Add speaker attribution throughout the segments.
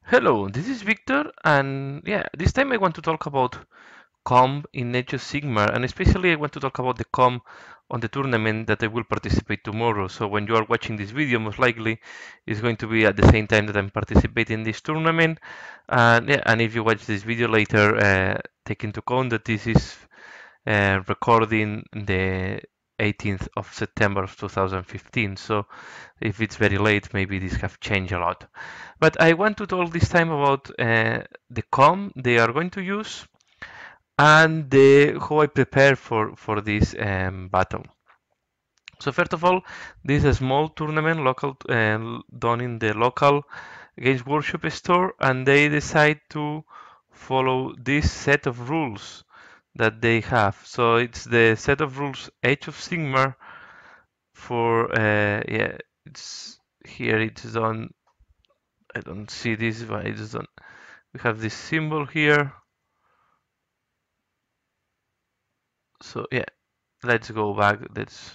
Speaker 1: Hello, this is Victor, and yeah, this time I want to talk about com in Age of Sigmar, and especially I want to talk about the com on the tournament that I will participate tomorrow. So when you are watching this video, most likely it's going to be at the same time that I'm participating in this tournament. And yeah, and if you watch this video later, take into account that this is recording the 18th of September of 2015. So if it's very late, maybe this have changed a lot. But I want to talk this time about the com they are going to use and how I prepare for this battle. So first of all, this is a small tournament local done in the local Games Workshop store, and they decide to follow this set of rules that they have. So it's the set of rules Age of Sigmar for yeah, it's here. It's done. I don't see this, but it's done. We have this symbol here. So yeah, let's go back. Let's.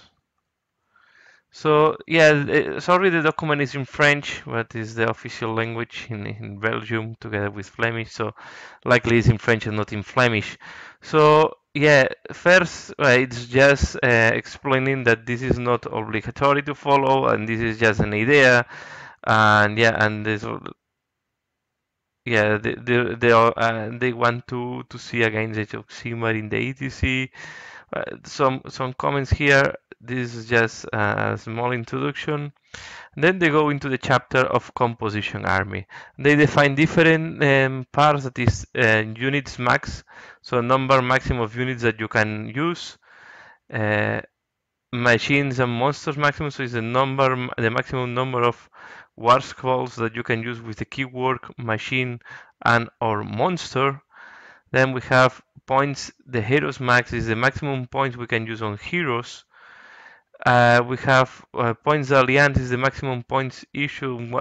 Speaker 1: So yeah, sorry the document is in French, but is the official language in Belgium together with Flemish. So likely it's in French and not in Flemish. So yeah, first it's just explaining that this is not obligatory to follow, and this is just an idea. And yeah, and this yeah, they want to see against Age of Sigmar in the ETC. Some comments here. This is just a small introduction. Then they go into the chapter of composition army. They define different parts, that is units max, so number maximum of units that you can use. Uh, Machines and monsters maximum, so it's the maximum number of war scrolls that you can use with the keyword machine and or monster. Then we have points. The heroes max is the maximum points we can use on heroes. We have points alliance is the maximum points issued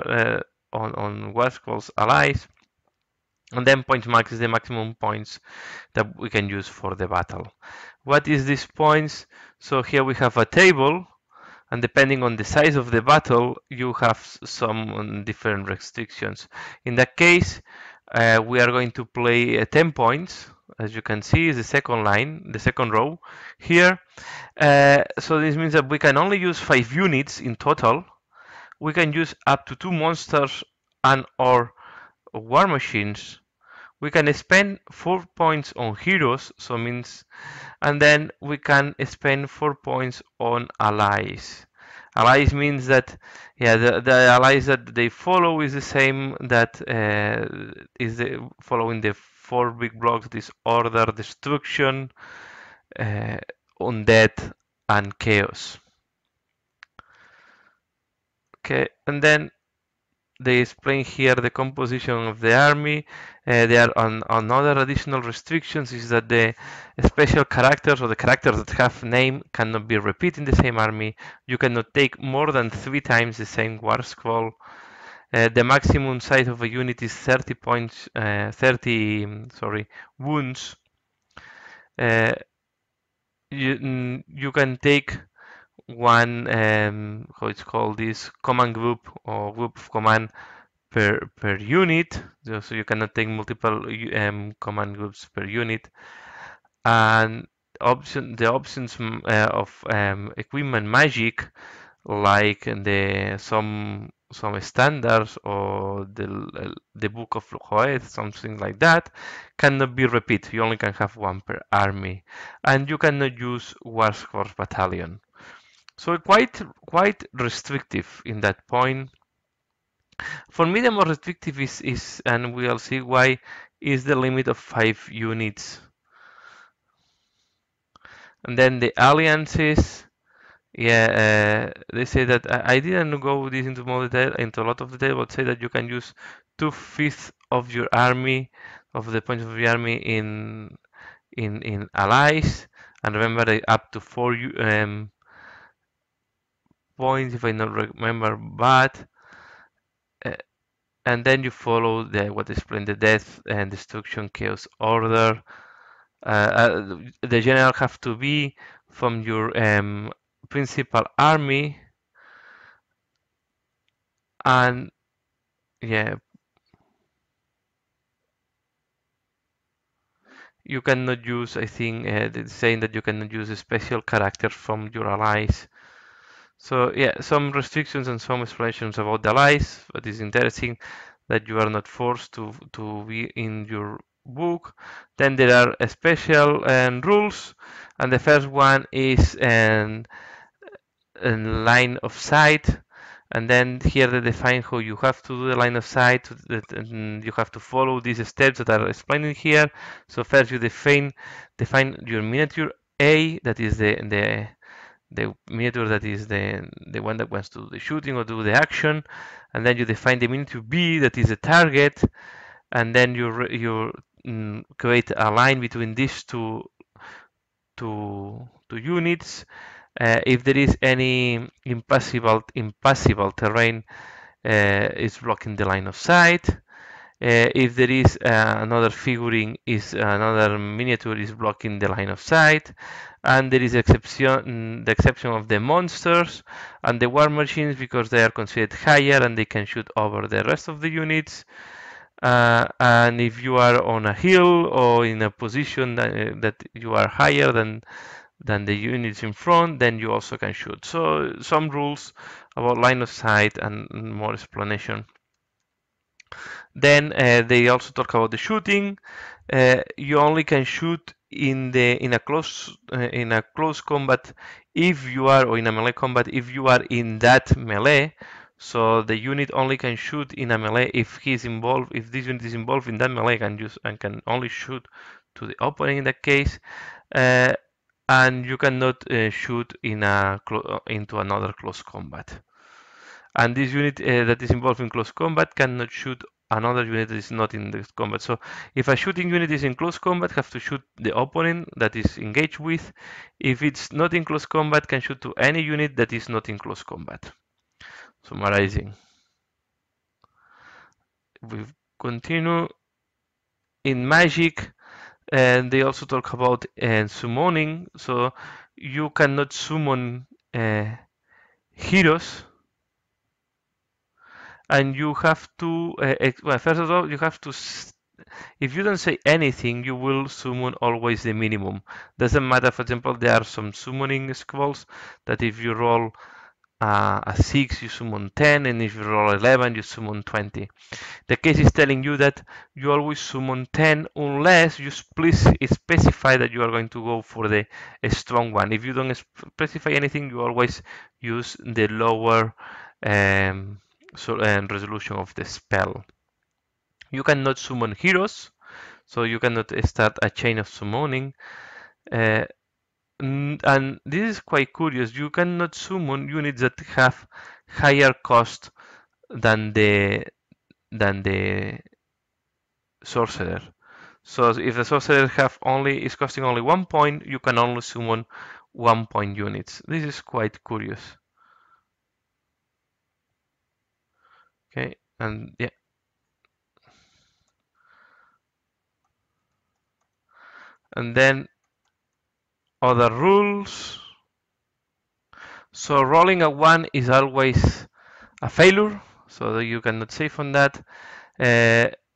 Speaker 1: on Wascal's allies. And then points max is the maximum points that we can use for the battle. What is these points? So here we have a table, and depending on the size of the battle, you have some different restrictions. In that case, we are going to play 10 points. As you can see, is the second line, the second row here. So this means that we can only use 5 units in total. We can use up to 2 monsters and or war machines. We can spend 4 points on heroes, so means, and then we can spend 4 points on allies. Allies means that, yeah, the allies that they follow is the same that is following the 4 big blocks: this order, destruction, uh, undead, and chaos. Okay, and then they explain here the composition of the army. There are another additional restrictions is that the special characters or the characters that have name cannot be repeated in the same army. You cannot take more than 3 times the same war scroll. The maximum size of a unit is 30 points, 30, sorry, wounds. Uh, you can take one, how it's called, this command group or group of command per unit, so you cannot take multiple command groups per unit. And the options of equipment magic, like the some standards or the book of Joed, something like that, cannot be repeated. You only can have one per army, and you cannot use Warhorse Battalion. So quite restrictive in that point. For me, the more restrictive is, and we'll see why, is the limit of 5 units. And then the alliances, yeah, they say that I didn't go this into more detail, into a lot of detail, but say that you can use 2/5 of your army, of the points of your army in allies, and remember up to 4 points if I not remember bad. Uh, and then you follow what explained the death and destruction chaos order. The general have to be from your principal army, and yeah, You cannot use, I think, it's saying that you cannot use a special character from your allies. So yeah, some restrictions and some explanations about the allies, but it's interesting that you are not forced to be in your book. Then there are special rules, and the first one is an line of sight, and then here they define how you have to do the line of sight, and you have to follow these steps that are explained here. So first you define your miniature A, that is the miniature that is the one that wants to do the shooting or do the action, and then you define the miniature B, that is the target, and then you create a line between these two units. If there is any impassable terrain, is blocking the line of sight. If there is another figuring, is another miniature is blocking the line of sight, and there is the exception of the monsters and the war machines because they are considered higher and they can shoot over the rest of the units. And if you are on a hill or in a position that you are higher than the units in front, then you also can shoot. So some rules about line of sight and more explanation. Then they also talk about the shooting. You only can shoot in a close combat if you are, or in a melee combat if you are in that melee. So the unit only can shoot in a melee if he's involved. If this unit is involved in that melee, can only shoot to the opponent in that case. Uh, and you cannot shoot into another close combat. And this unit that is involved in close combat cannot shoot another unit that is not in the combat. So if a shooting unit is in close combat, have to shoot the opponent that is engaged with. If it's not in close combat, can shoot to any unit that is not in close combat. Summarizing. We continue in Magic, and they also talk about summoning. So you cannot summon heroes, and you have to well, first of all you have to if you don't say anything, you will summon always the minimum. Doesn't matter, for example, there are some summoning scrolls that if you roll a 6 you summon 10, and if you roll 11 you summon 20. The case is telling you that you always summon 10 unless you specify that you are going to go for the strong one. If you don't specify anything, you always use the lower resolution of the spell. You cannot summon heroes, so you cannot start a chain of summoning. And this is quite curious. You cannot summon units that have higher cost than the sorcerer. So if the sorcerer is costing only 1 point, you can only summon 1 point units. This is quite curious. Okay, and yeah. And then other rules. So rolling a 1 is always a failure, so you cannot save on that.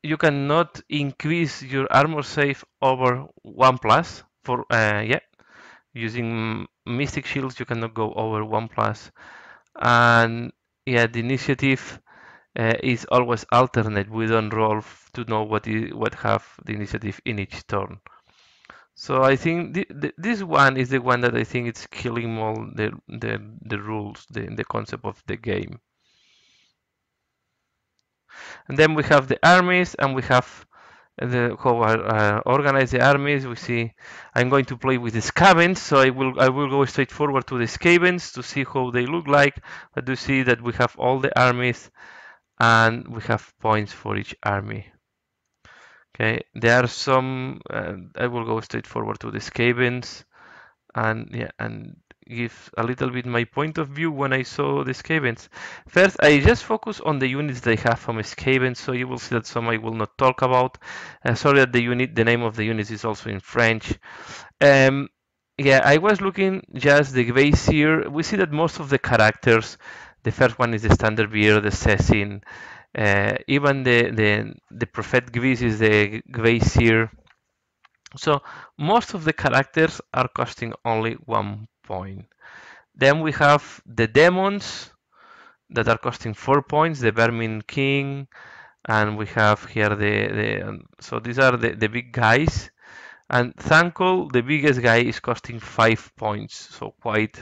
Speaker 1: You cannot increase your armor save over 1 plus for using mystic shields you cannot go over 1 plus. And yeah, the initiative is always alternate. We don't roll to know what have the initiative in each turn. So I think this one is the one that I think it's killing all the rules, the concept of the game. And then we have the armies, and we have how I organize the armies. We see I'm going to play with the scavens, so I will go straight forward to the scavens to see how they look like. But you see that we have all the armies, and we have points for each army. Okay, there are some. I will go straight forward to the scavens, and yeah, and give a little bit my point of view when I saw the scavens. First, I just focus on the units they have from scavens, so you will see that some I will not talk about. Sorry that the name of the units is also in French. Yeah, I was looking just the Glacier. We see that most of the characters, the first one is the Standard Bearer, the Assassin, even the Prophet Gris is the Glacier. So most of the characters are costing only 1 point. Then we have the demons that are costing 4 points, the Vermin King, and we have here so these are the big guys. And Thankul, the biggest guy, is costing 5 points, so quite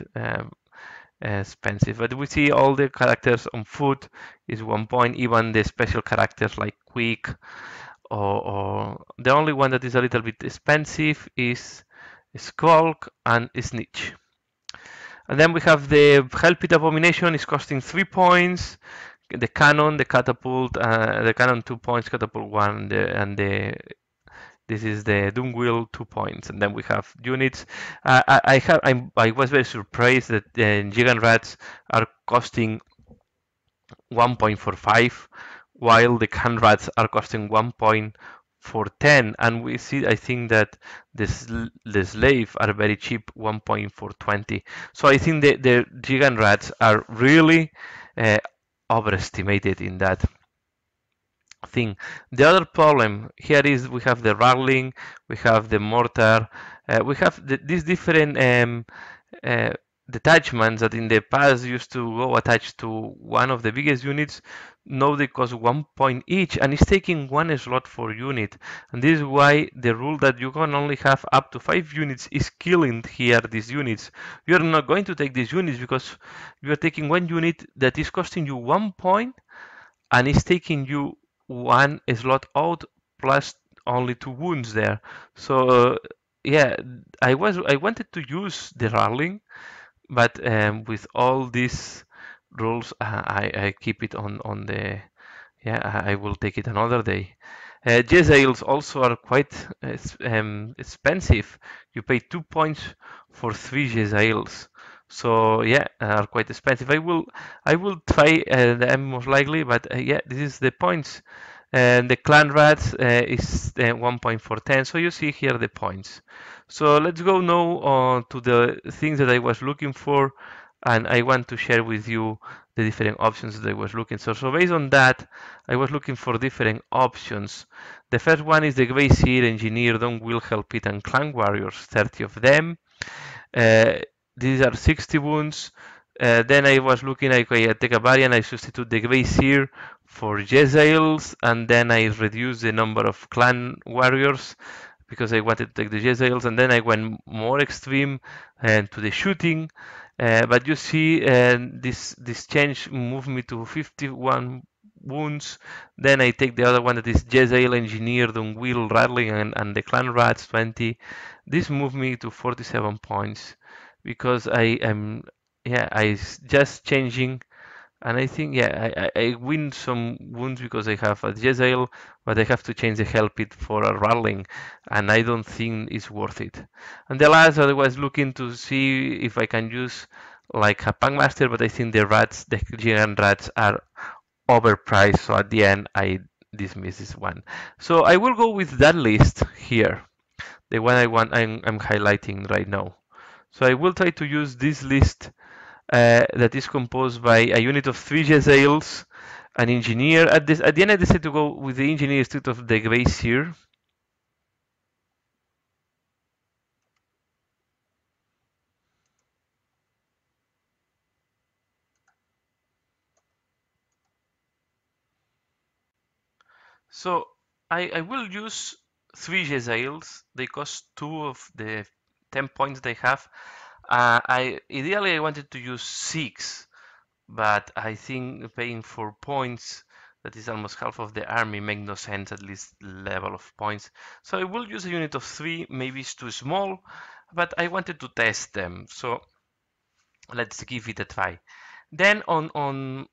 Speaker 1: expensive. But we see all the characters on foot is 1 point, even the special characters like Quick, or the only one that is a little bit expensive is Skulk and Snitch. And then we have the Hellpit Abomination is costing 3 points. The cannon, the catapult, the cannon 2 points, catapult one, and this is the Doomwheel 2 points. And then we have units. I was very surprised that the Gigant Rats are costing 1.45, while the Can Rats are costing 1.410. And we see, I think that the Slave are very cheap, 1.420. So I think the Gigant Rats are really uh, overestimated in that thing. The other problem here is we have the Ratling, we have the Mortar, we have these different uh, detachments that in the past used to go attached to one of the biggest units. Now they cost 1 point each, and it's taking one slot for unit. And this is why the rule that you can only have up to 5 units is killing here these units. You're not going to take these units because you're taking one unit that is costing you 1 point and it's taking you one slot out plus only 2 wounds there. So yeah, I wanted to use the Ratling, but with all these rules, I keep it on the yeah. I will take it another day. Jezzails also are quite expensive. You pay 2 points for 3 Jezzails. So yeah, are quite expensive. I will try them most likely, but yeah, this is the points. And the clan rats is 1.410. So you see here the points. So let's go now to the things that I was looking for, and I want to share with you the different options that I was looking. So based on that, I was looking for different options. The first one is the Grey Seer, Engineer, Don't Will Help It, and Clan Warriors, 30 of them. Uh, these are 60 wounds. Then I was looking, okay, I take a variant, I substitute the Grey Seer for Jezzails, and then I reduce the number of Clan Warriors because I wanted to take the Jezzails, and then I went more extreme to the shooting. But you see, this change moved me to 51 wounds. Then I take the other one that is Jezzail, Engineered on Wheel, Rattling, and the Clan Rats 20. This moved me to 47 points because I am, yeah, just changing, and I think, yeah, I win some wounds because I have a Jezzail, but I have to change the Hell Pit for a Rattling, and I don't think it's worth it. And the last, I was looking to see if I can use like a Punkmaster, but I think the Gigant Rats are overpriced, so at the end I dismiss this one. So I will go with that list here, the one I'm highlighting right now. So I will try to use this list that is composed by a unit of 3 Jezzails, an engineer. At the end, I decided to go with the engineer instead of the Glacier. So I will use 3 Jezzails. They cost 2 of the 10 points they have. I ideally I wanted to use 6, but I think paying 4 points, that is almost half of the army, make no sense at this level of points. So I will use a unit of 3. Maybe it's too small, but I wanted to test them. So let's give it a try. Then on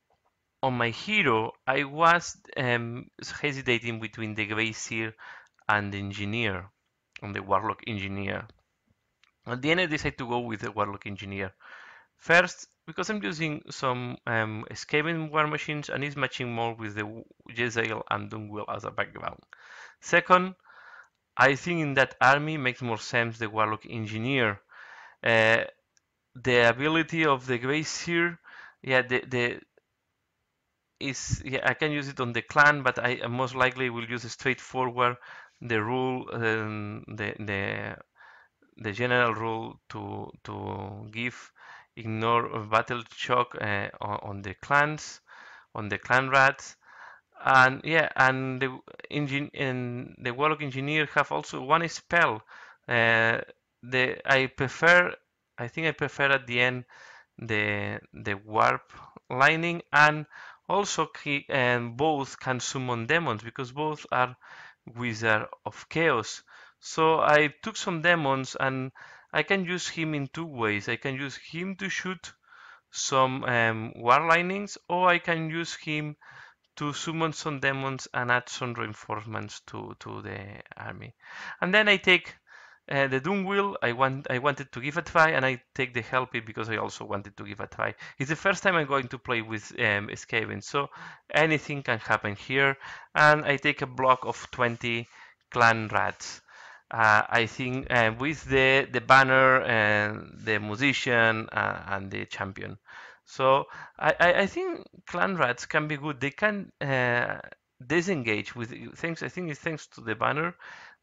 Speaker 1: my hero, I was hesitating between the Grazier and the Engineer, on the Warlock Engineer. At the end, I decided to go with the Warlock Engineer. First, because I'm using some escaping war machines and it's matching more with the Jezzail and Dunwell as a background. Second, I think in that army makes more sense the Warlock Engineer. Uh, the ability of the Grazier, yeah, the is, yeah, I can use it on the clan, but I most likely will use a straightforward the rule, the general rule to give ignore battle shock on the clans, on the clan rats. And yeah, and the warlock engineer have also one spell. Uh, the I prefer, I think I prefer at the end the warp lining, and also and both can summon demons because both are wizard of chaos. So I took some demons and I can use him in two ways. I can use him to shoot some war linings, or I can use him to summon some demons and add some reinforcements to the army. And then I take the Doom Wheel. I wanted to give a try, and I take the Help It because I also wanted to give a try. It's the first time I'm going to play with Skaven, so anything can happen here. And I take a block of 20 clan rats. I think with the banner and the musician and the champion. So I think clan rats can be good. They can disengage with things. I think it's thanks to the banner.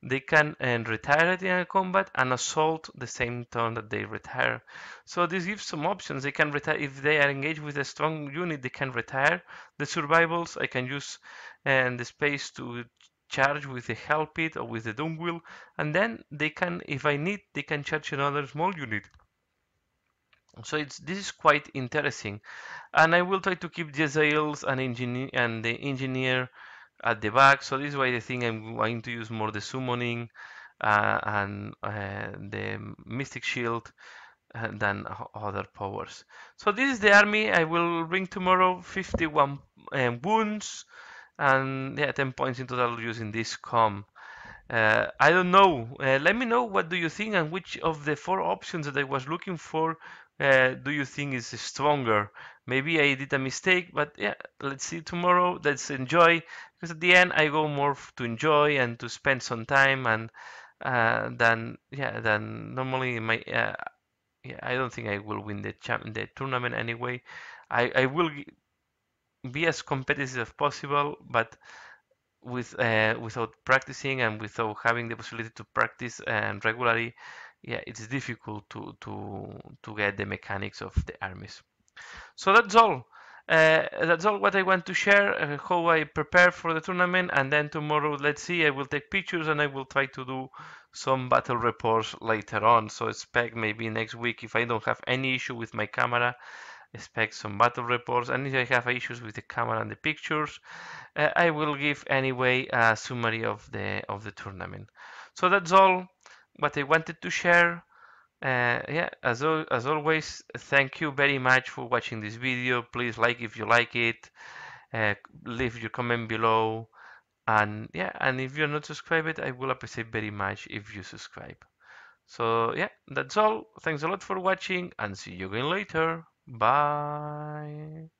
Speaker 1: They can retire at the end of combat and assault the same turn that they retire. So this gives some options. They can retire if they are engaged with a strong unit. They can retire the survivals. I can use the space to charge with the Help It or with the Doom Wheel, and then they can, if I need, they can charge another small unit. So this is quite interesting, and I will try to keep Jezzail's and engineer and the engineer at the back. So this is why I think I'm going to use more the summoning and the Mystic Shield than other powers. So this is the army I will bring tomorrow. 51 wounds and yeah, 10 points in total using this com. I don't know. Let me know what do you think and which of the four options that I was looking for do you think is stronger? Maybe I did a mistake, but yeah, let's see tomorrow. Let's enjoy because at the end I go more to enjoy and to spend some time and than normally in my yeah, I don't think I will win the tournament anyway. I will be as competitive as possible, but without practicing and without having the possibility to practice regularly, yeah, it's difficult to get the mechanics of the armies. So that's all. That's all what I want to share, how I prepare for the tournament, and then tomorrow, let's see, I will take pictures and I will try to do some battle reports later on. So expect maybe next week, if I don't have any issue with my camera, expect some battle reports. And if I have issues with the camera and the pictures, I will give anyway a summary of the tournament. So that's all what I wanted to share. Yeah, as always, thank you very much for watching this video. Please like if you like it, uh, leave your comment below, and yeah, and if you're not subscribed, I will appreciate very much if you subscribe. So yeah, that's all. Thanks a lot for watching, and see you again later. Bye.